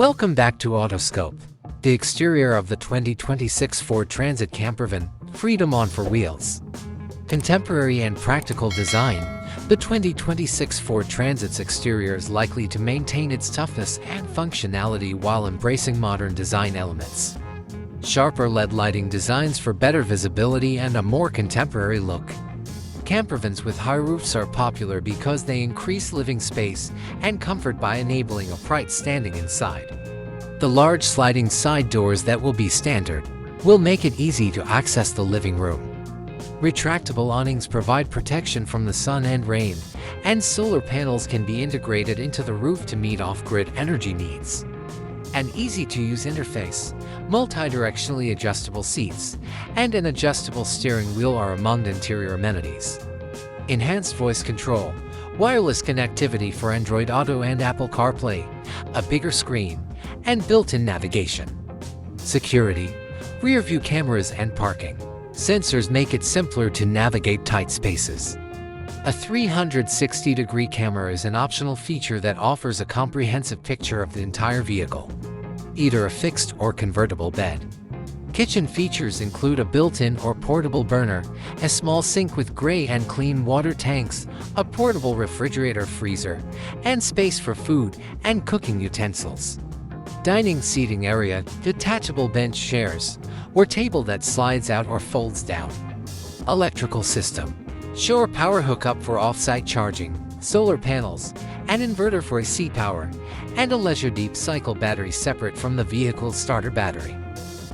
Welcome back to Autoscope. The exterior of the 2026 Ford Transit Campervan, freedom on four wheels. Contemporary and practical design, the 2026 Ford Transit's exterior is likely to maintain its toughness and functionality while embracing modern design elements. Sharper LED lighting designs for better visibility and a more contemporary look. Campervans with high roofs are popular because they increase living space and comfort by enabling upright standing inside. The large sliding side doors that will be standard will make it easy to access the living room. Retractable awnings provide protection from the sun and rain, and solar panels can be integrated into the roof to meet off-grid energy needs. An easy-to-use interface, multidirectionally adjustable seats, and an adjustable steering wheel are among the interior amenities. Enhanced voice control, wireless connectivity for Android Auto and Apple CarPlay, a bigger screen, and built-in navigation. Security, rear-view cameras and parking sensors make it simpler to navigate tight spaces. A 360-degree camera is an optional feature that offers a comprehensive picture of the entire vehicle. Either a fixed or convertible bed. Kitchen features include a built-in or portable burner, a small sink with gray and clean water tanks, a portable refrigerator freezer, and space for food and cooking utensils. Dining seating area, detachable bench chairs, or table that slides out or folds down. Electrical system. Shore power hookup for off-site charging, solar panels, an inverter for AC power, and a leisure deep cycle battery separate from the vehicle's starter battery.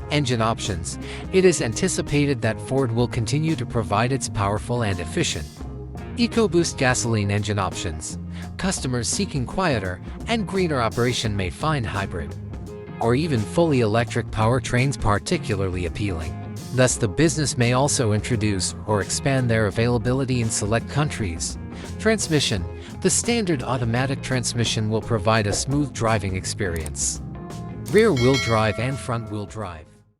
Engine options. It is anticipated that Ford will continue to provide its powerful and efficient EcoBoost gasoline engine options. Customers seeking quieter and greener operation may find hybrid or even fully electric powertrains particularly appealing. Thus, the business may also introduce or expand their availability in select countries. Transmission. The standard automatic transmission will provide a smooth driving experience. Rear-wheel drive and front-wheel drive.